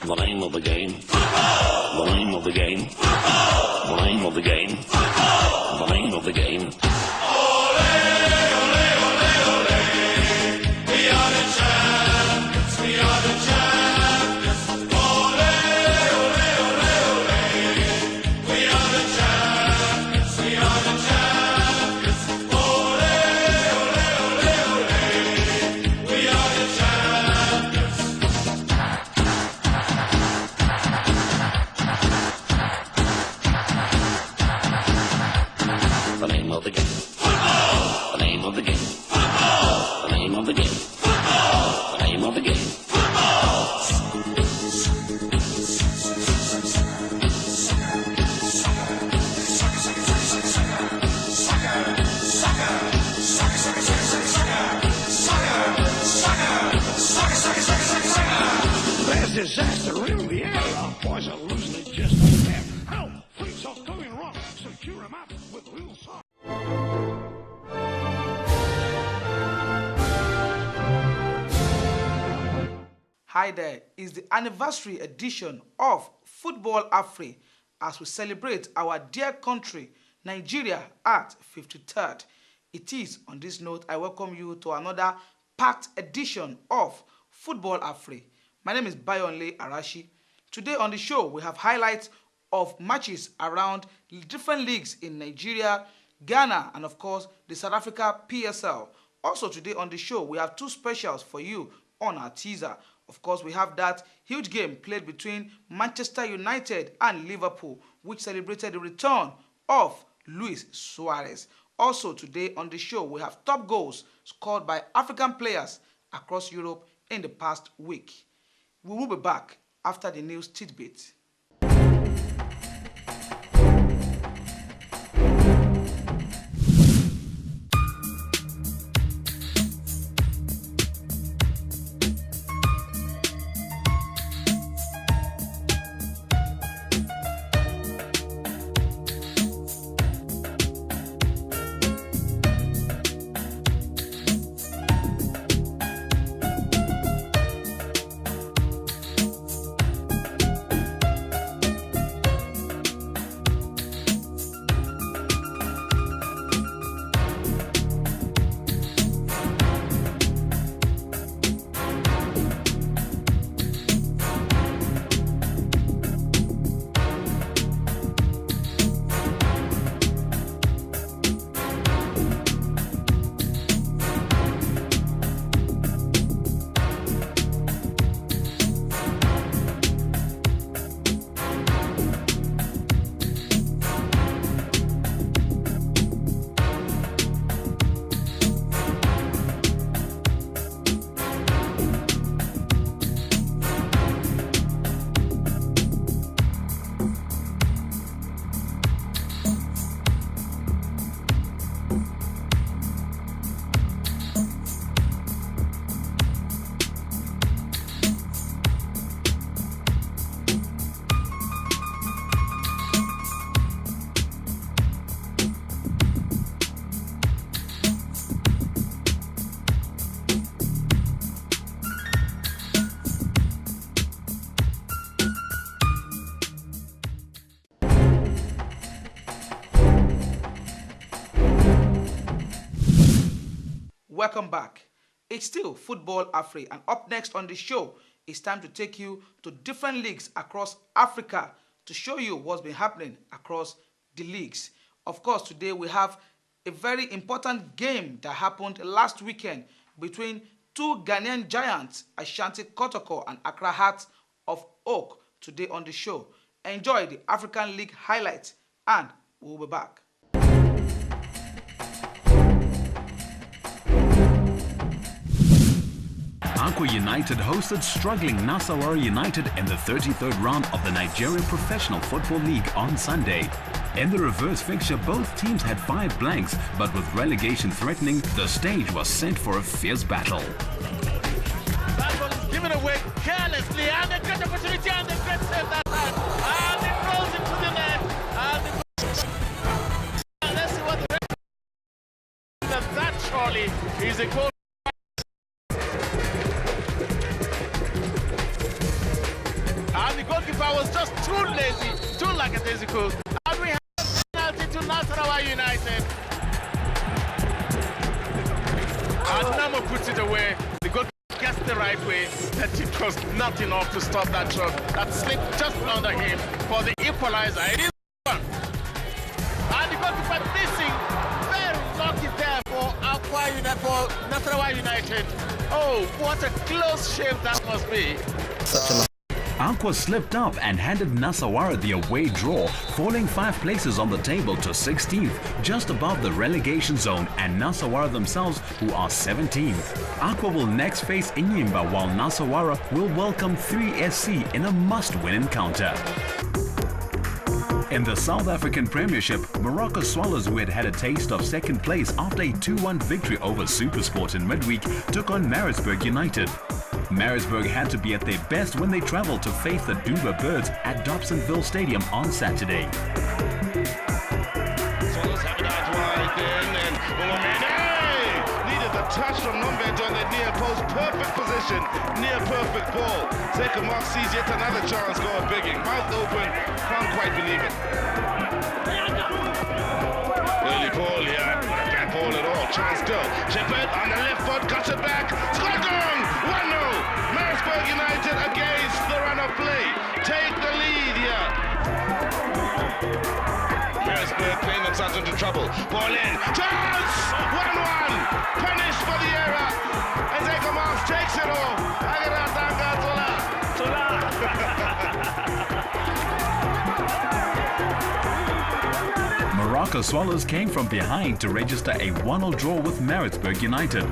The name of the game. Football. The name of the game. Football. The name of the game. Football. The name of the game. Ole, ole, ole, ole. We are the champions. We are the champions. Ole, ole, ole, ole. We are the champions. We are the champions. Ole, ole, ole, ole. We are the champions. The name of the game. Football. The name of the game. Football. The name of the game. Football. The name of the game. There's disaster in the air. Our boys are losing it just like that. Help! Things are going wrong. Secure them up with little socks. Hi there, it's the anniversary edition of Football Afri as we celebrate our dear country, Nigeria, at 53rd. It is on this note I welcome you to another packed edition of Football Afri. My name is Bayonle Arashi. Today on the show we have highlights of matches around different leagues in Nigeria, Ghana, and of course the South Africa PSL. Also today on the show we have two specials for you on our teaser. Of course, we have that huge game played between Manchester United and Liverpool, which celebrated the return of Luis Suarez. Also today on the show, we have top goals scored by African players across Europe in the past week. We will be back after the news tidbit. Welcome back. It's still Football Afri, and up next on the show, it's time to take you to different leagues across Africa to show you what's been happening across the leagues. Of course, today we have a very important game that happened last weekend between two Ghanaian giants, Ashanti Kotoko and Accra Hearts of Oak, today on the show. Enjoy the African League highlights, and we'll be back. Aqua United hosted struggling Nasarawa United in the 33rd round of the Nigerian Professional Football League on Sunday. In the reverse fixture, both teams had 5 blanks, but with relegation threatening, the stage was set for a fierce battle. That ball is given away carelessly, and a great opportunity, and a great save that time, and it rolls into the net, and let's see what the referee. That surely is a goal. the goalkeeper was just too lazy, too lackadaisical. And we have a penalty to Nasarawa United. And Namo puts it away. The goalkeeper gets the right way. That it was not enough to stop that shot. That slipped just under him for the equalizer. It is one. And the goalkeeper missing. Very lucky there for Nasarawa United. Oh, what a close shave that must be. Aqua slipped up and handed Nasawara the away draw, falling 5 places on the table to 16th, just above the relegation zone, and Nasawara themselves, who are 17th. Aqua will next face Inyimba, while Nasawara will welcome 3SC in a must-win encounter. In the South African Premiership, Morocco Swallows, who had a taste of second place after a 2-1 victory over SuperSport in midweek, took on Maritzburg United. Maritzburg had to be at their best when they travelled to face the Duba Birds at Dobsonville Stadium on Saturday. Swallows have it out wide then, and Olomene needed the touch from Nombejo on the near post. Perfect position, near perfect ball. Zeka sees yet another chance going bigging. Mouth open, can't quite believe it. Early ball here, not bad ball at all. Chance go. Shepherd on the left foot, cuts it back. Score gong! 1-0. Maritzburg United against the run of play. Take the lead here. Maritzburg playing themselves into trouble. Ball in. Chance! 1-1. Punished for the error. And Zeka Marks takes it off. Agaratanga Tola. Morocco Swallows came from behind to register a 1-0 draw with Maritzburg United.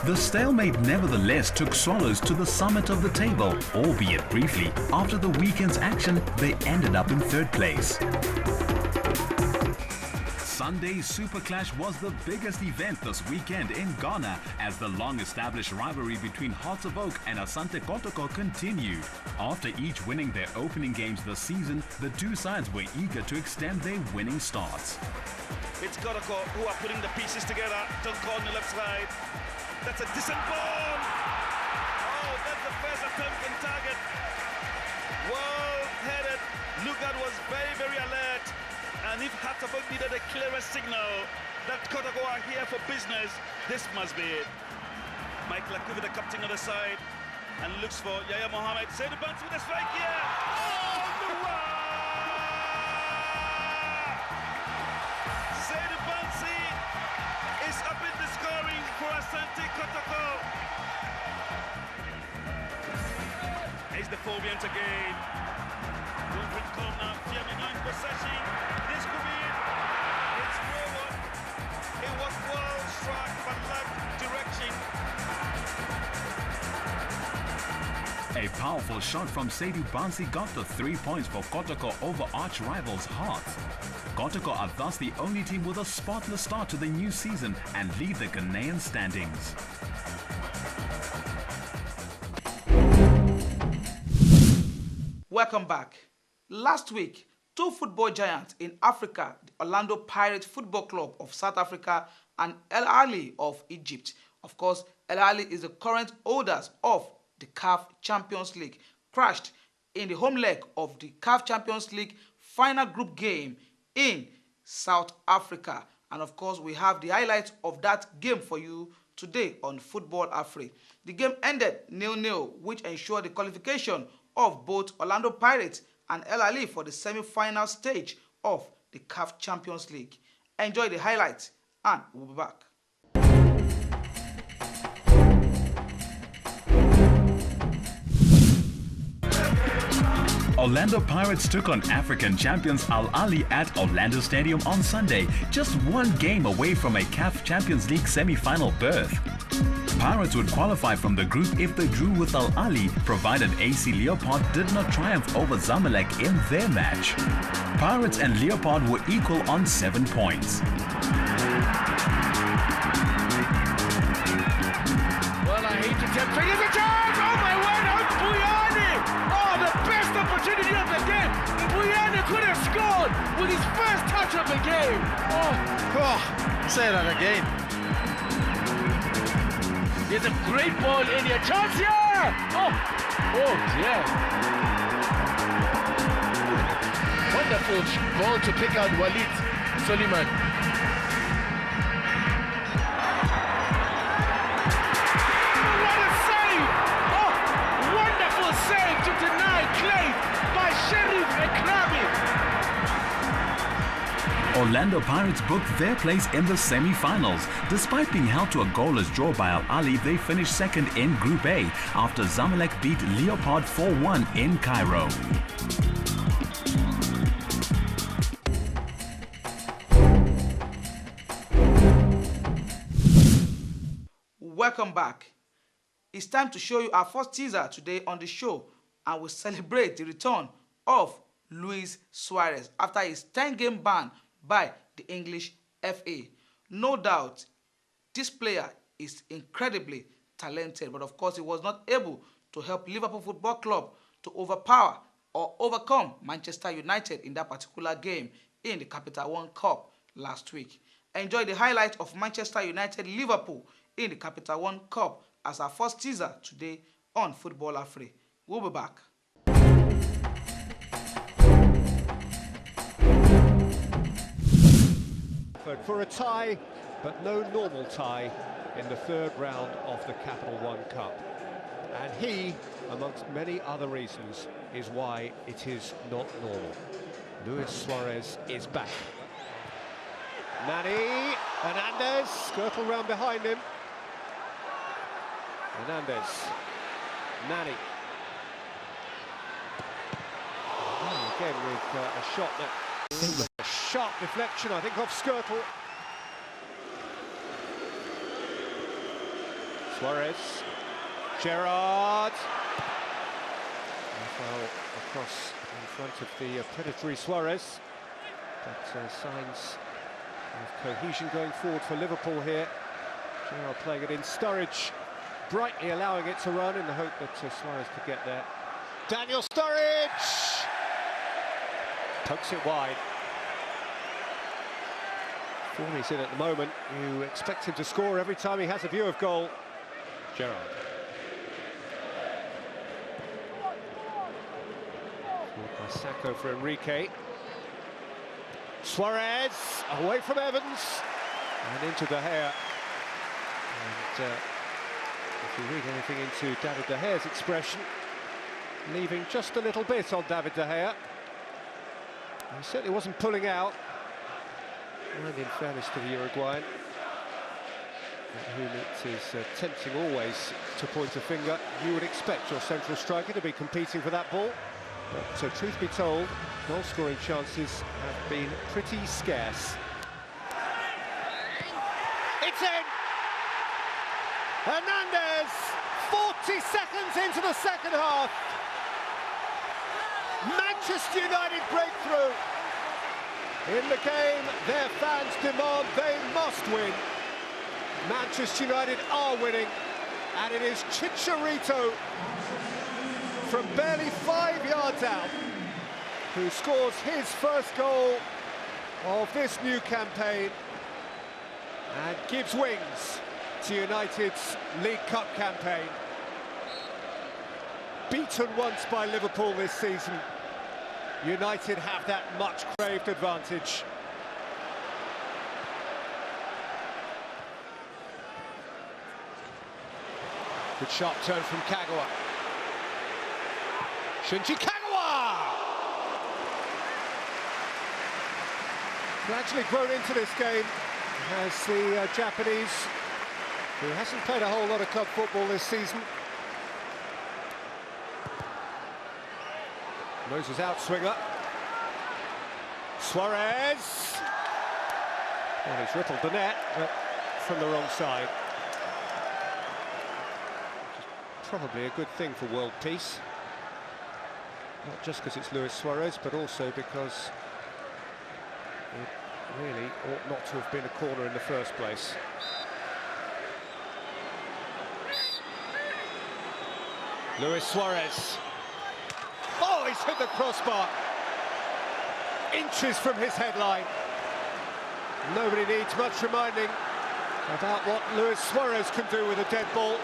The stalemate nevertheless took Swallows to the summit of the table, albeit briefly. After the weekend's action, they ended up in 3rd place. Sunday's Super Clash was the biggest event this weekend in Ghana as the long-established rivalry between Hearts of Oak and Asante Kotoko continued. After each winning their opening games this season, the two sides were eager to extend their winning starts. It's Kotoko who are putting the pieces together. Tonko on the left side. That's a decent ball. Oh, that's the first attempt on target. Well headed. Lugard was very, very alert. And if Hearts of Oak needed a clearer signal that Kotoko are here for business, this must be it. Mike Lakuvi, the captain of the side, and looks for Yaya Mohammed. Say the bounce with a strike here. Oh, the run! Say the bouncy is up in the scoring for Asante Kotoko. Here's the Phobians again. Moving corner, Fiamino in possession. This could be it. It's forward. It was well struck, but lacked direction. A powerful shot from Seydou Bansi got the 3 points for Kotoko over arch rivals Hearts. Kotoko are thus the only team with a spotless start to the new season and lead the Ghanaian standings. Welcome back. Last week, 2 football giants in Africa, the Orlando Pirates Football Club of South Africa and El Ahly of Egypt. Of course, El Ahly is the current holders of the CAF Champions League, crashed in the home leg of the CAF Champions League final group game in South Africa. And of course, we have the highlights of that game for you today on Football Afri. The game ended 0-0, which ensured the qualification of both Orlando Pirates and El Ahly for the semi-final stage of the CAF Champions League. Enjoy the highlights and we'll be back. Orlando Pirates took on African champions Al Ahly at Orlando Stadium on Sunday, just 1 game away from a CAF Champions League semi-final berth. Pirates would qualify from the group if they drew with Al Ahly, provided AC Leopard did not triumph over Zamalek in their match. Pirates and Leopard were equal on 7 points. Well, I hate to tempt fate. Here's a chance! Oh my word, out Buyani! Oh, the best opportunity of the game! Buyani could have scored with his first touch of the game! Say that again. There's a great ball in here. Chance here! Oh dear. wonderful ball to pick out Walid Suleiman. What a save! Oh, wonderful save to deny claim by Sheriff Ekrami. Orlando Pirates booked their place in the semi-finals. Despite being held to a goalless draw by Al Ali, they finished second in Group A after Zamalek beat Leopard 4-1 in Cairo. Welcome back. It's time to show you our first teaser today on the show, and we celebrate the return of Luis Suarez after his 10-game ban by the English FA. No doubt, this player is incredibly talented, but of course he was not able to help Liverpool Football Club to overpower or overcome Manchester United in that particular game in the Capital One Cup last week. Enjoy the highlight of Manchester United Liverpool in the Capital One Cup as our first teaser today on Football Afri. We'll be back. For a tie, but no normal tie in the third round of the Capital One Cup. And he, amongst many other reasons, is why it is not normal. Luis Suarez is back. Nani, Hernandez, Skirtle round behind him. Hernandez, Nani. Oh, again with a shot that... A sharp deflection, I think, off Skirtle. Suarez, Gerrard. Foul across in front of the predatory Suarez. But signs of cohesion going forward for Liverpool here. Gerrard playing it in, Sturridge brightly allowing it to run in the hope that Suarez could get there. Daniel Sturridge! Pokes it wide. Form he's in at the moment. You expect him to score every time he has a view of goal. Gerrard. Forward by Sacco for Enrique. Suarez away from Evans and into De Gea. And if you read anything into David De Gea's expression, leaving just a little bit on David De Gea. He certainly wasn't pulling out, and in fairness to the Uruguayan, whom it is tempting always to point a finger. You would expect your central striker to be competing for that ball, but truth be told, goal-scoring chances have been pretty scarce. It's in! Hernandez, 40 seconds into the second half. Manchester United breakthrough. In the game, their fans demand they must win. Manchester United are winning, and it is Chicharito from barely 5 yards out who scores his first goal of this new campaign and gives wings to United's League Cup campaign. Beaten once by Liverpool this season, United have that much-craved advantage. Good sharp turn from Kagawa. Shinji Kagawa! Gradually grown into this game as the Japanese, who hasn't played a whole lot of club football this season. Moses outswinger. Suarez. Well, he's rippled the net, but from the wrong side. Probably a good thing for world peace. Not just because it's Luis Suarez, but also because it really ought not to have been a corner in the first place. Luis Suarez. Oh, he's hit the crossbar. Inches from his headline. Nobody needs much reminding about what Luis Suarez can do with a dead ball.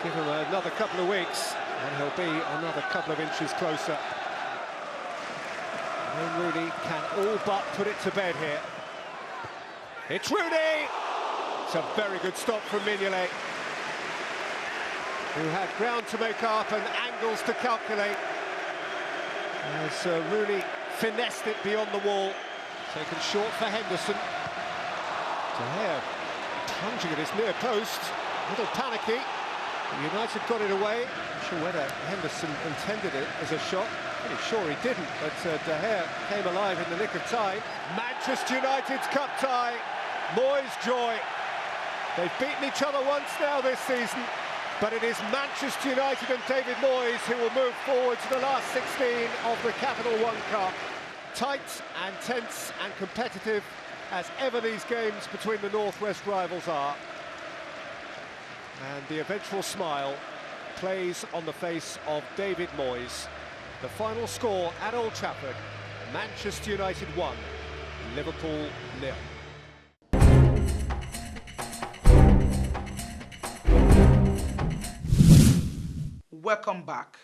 Give him another couple of weeks and he'll be another couple of inches closer. And Rooney can all but put it to bed here. It's Rooney! It's a very good stop from Mignolet, who had ground to make up and angles to calculate. As Rooney finessed it beyond the wall. Taken short for Henderson. De Gea plunging at his near post. A little panicky. United got it away. Not sure whether Henderson intended it as a shot. Pretty sure he didn't, but De Gea came alive in the nick of time. Manchester United's cup tie. Moyes' joy. They've beaten each other once now this season, but it is Manchester United and David Moyes who will move forward to the last 16 of the Capital One Cup. Tight and tense and competitive as ever these games between the Northwest rivals are. And the eventual smile plays on the face of David Moyes. The final score at Old Trafford, Manchester United 1, Liverpool 0. Welcome back.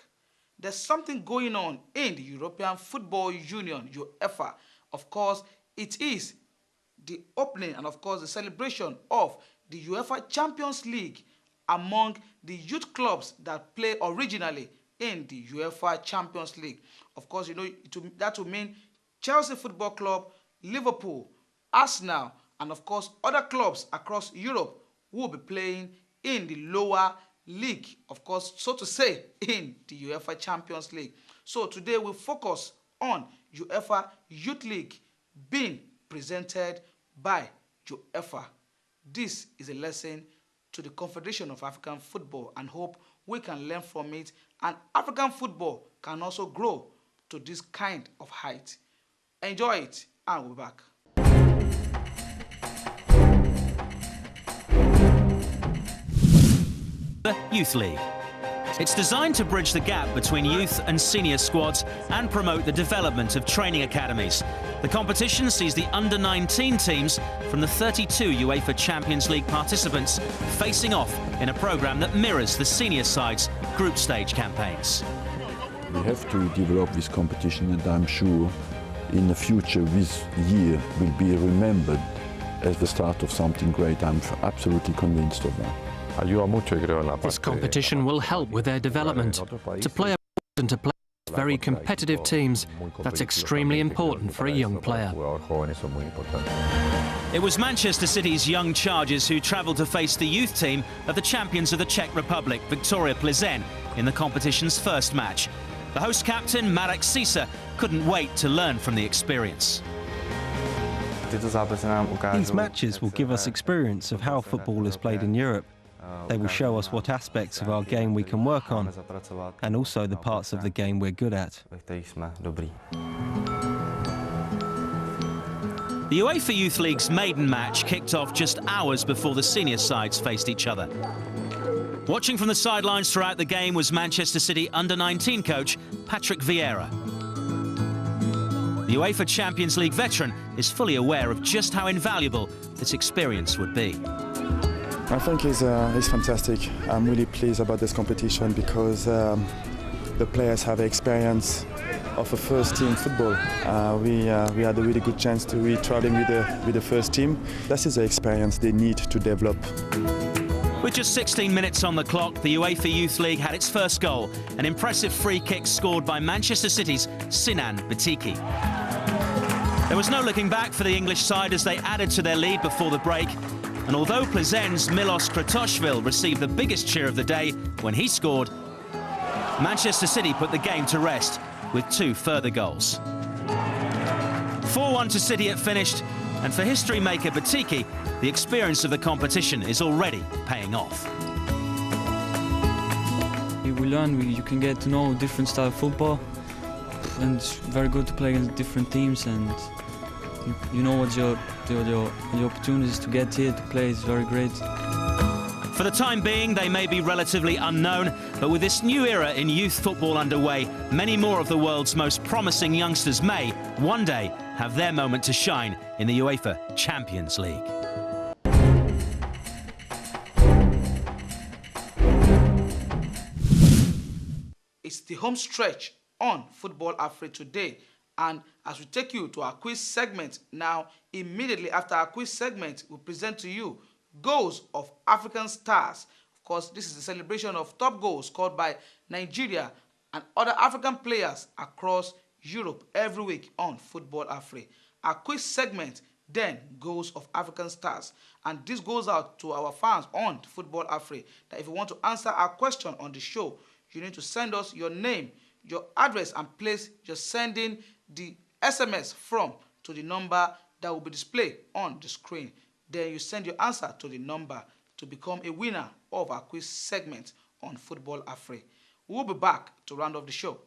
There's something going on in the European Football Union, UEFA. Of course, it is the opening and of course the celebration of the UEFA Champions League among the youth clubs that play originally in the UEFA Champions League. Of course, you know, that will mean Chelsea Football Club, Liverpool, Arsenal, and of course other clubs across Europe will be playing in the lower league, of course, so to say, in the UEFA Champions League. So today we focus on UEFA Youth League being presented by UEFA. This is a lesson to the Confederation of African Football and hope we can learn from it and African football can also grow to this kind of height. Enjoy it and we'll be back. The Youth League. It's designed to bridge the gap between youth and senior squads and promote the development of training academies. The competition sees the under-19 teams from the 32 UEFA Champions League participants facing off in a programme that mirrors the senior side's group stage campaigns. We have to develop this competition, and I'm sure in the future this year will be remembered as the start of something great. I'm absolutely convinced of that. This competition will help with their development. To play a and to play very competitive teams, that's extremely important for a young player. It was Manchester City's young chargers who travelled to face the youth team of the champions of the Czech Republic, Viktoria Plzeň, in the competition's first match. The host captain, Marek Sisa, couldn't wait to learn from the experience. These matches will give us experience of how football is played in Europe. They will show us what aspects of our game we can work on, and also the parts of the game we're good at. The UEFA Youth League's maiden match kicked off just hours before the senior sides faced each other. Watching from the sidelines throughout the game was Manchester City under-19 coach Patrick Vieira. The UEFA Champions League veteran is fully aware of just how invaluable this experience would be. I think it's fantastic. I'm really pleased about this competition because the players have experience of a first team football. We had a really good chance to be traveling with the first team. This is the experience they need to develop. With just 16 minutes on the clock, the UEFA Youth League had its first goal, an impressive free kick scored by Manchester City's Sinan Batiki. There was no looking back for the English side as they added to their lead before the break. And although Plzeň's Milos Kratochvil received the biggest cheer of the day when he scored, Manchester City put the game to rest with 2 further goals. 4-1 to City it finished, and for history maker Batiki, the experience of the competition is already paying off. We learn, you can get to know different style of football, and it's very good to play against different teams, and you know what your opportunities to get here to play is very great. For the time being, they may be relatively unknown, but with this new era in youth football underway, many more of the world's most promising youngsters may, one day, have their moment to shine in the UEFA Champions League. It's the home stretch on Football Afri today, And as we take you to our quiz segment now, immediately after our quiz segment, we present to you goals of African stars. Of course, this is a celebration of top goals scored by Nigeria and other African players across Europe every week on Football Afri. Our quiz segment then goals of African stars, and this goes out to our fans on Football Afri that if you want to answer our question on the show, you need to send us your name, your address, and place you're sending the SMS from to the number that will be displayed on the screen. Then you send your answer to the number to become a winner of our quiz segment on Football Afri. We'll be back to round off the show.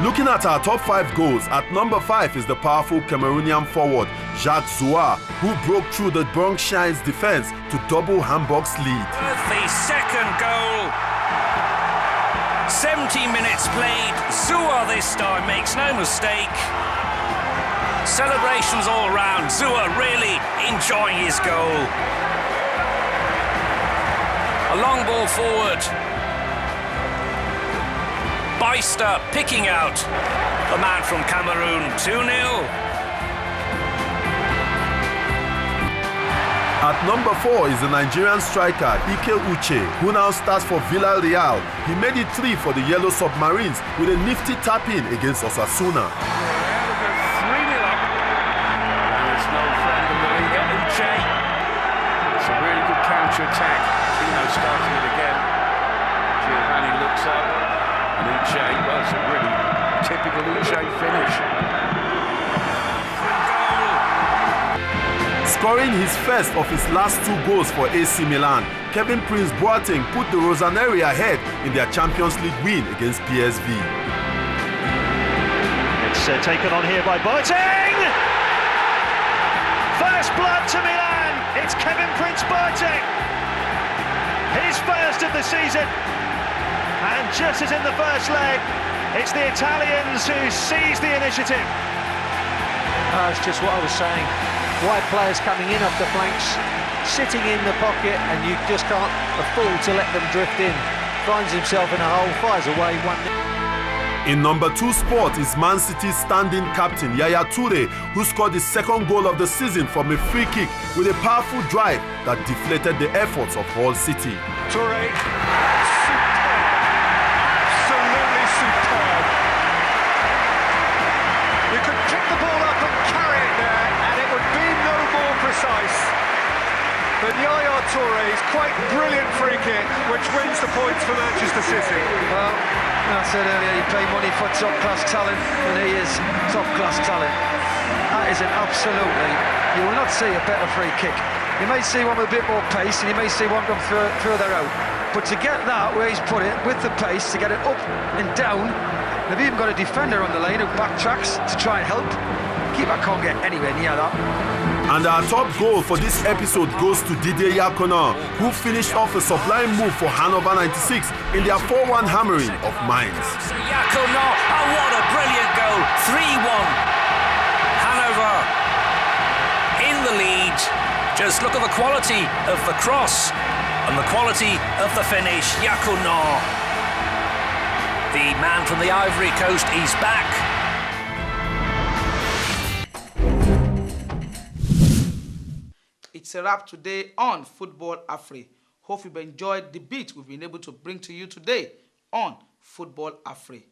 Looking at our top 5 goals, at number 5 is the powerful Cameroonian forward Jacques Zoua, who broke through the Bronx-Shines defense to double Hamburg's lead. The second goal. 70 minutes played. Zoua this time makes no mistake. Celebrations all round. Zoua really enjoying his goal. A long ball forward. Beister picking out the man from Cameroon. 2-0. At number 4 is the Nigerian striker Ike Uche, who now starts for Villarreal. He made it 3 for the Yellow Submarines with a nifty tap-in against Osasuna. 3-0 up. And it's no friend of the league, Uche. It's a really good counter-attack. Kino starting it again. Giovanni looks up. And Uche, well, it's a really typical Uche finish. Scoring his first of his last 2 goals for AC Milan, Kevin Prince Boateng put the Rossoneri ahead in their Champions League win against PSV. It's taken on here by Boateng! First blood to Milan! It's Kevin Prince Boateng! His first of the season! And just as in the first leg, it's the Italians who seize the initiative. It's just what I was saying. Wide players coming in off the flanks, sitting in the pocket, and you just can't afford to let them drift in. Finds himself in a hole, fires away 1-0. In number 2 spot is Man City's standing captain Yaya Toure, who scored the second goal of the season from a free kick with a powerful drive that deflated the efforts of Hull City. Toure, absolutely superb. You could pick the ball up and carry it there, and it would be no more precise. But Yaya Toure's quite brilliant free kick, which wins the points for Manchester City. Well, I said earlier, you pay money for top-class talent, and he is top-class talent. That is an absolutely, you will not see a better free kick. You may see one with a bit more pace, and you may see one come further out. But to get that, where he's put it, with the pace, to get it up and down, they've even got a defender on the lane who backtracks to try and help. Keeper can't get anywhere near that. And our top goal for this episode goes to Didier Yakonan, who finished off a sublime move for Hannover 96 in their 4-1 hammering of Mainz. Yakonan, oh what a brilliant goal, 3-1. Hanover in the lead. Just look at the quality of the cross and the quality of the finish. Yakonan, the man from the Ivory Coast, he's back. It's a wrap today on Football Afri. Hope you've enjoyed the beat we've been able to bring to you today on Football Afri.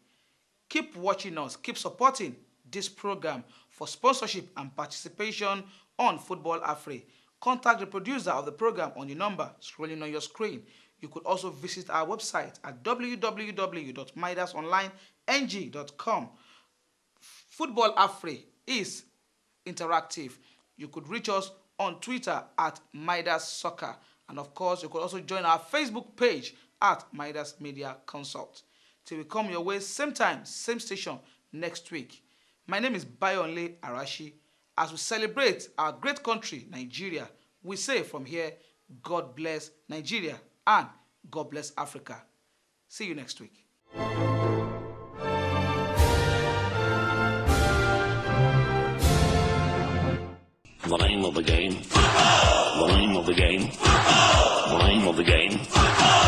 Keep watching us, keep supporting this program for sponsorship and participation on Football Afri. Contact the producer of the program on the number scrolling on your screen. You could also visit our website at www.midasonlineng.com. Football Afri is interactive. You could reach us on Twitter at Midas Soccer. And of course, you could also join our Facebook page at Midas Media Consult. Till we come your way, same time, same station next week. My name is Bayonle Arashi. as we celebrate our great country, Nigeria. We say from here, God bless Nigeria and God bless Africa. See you next week. The name of the game. The name of the game. The name of the game.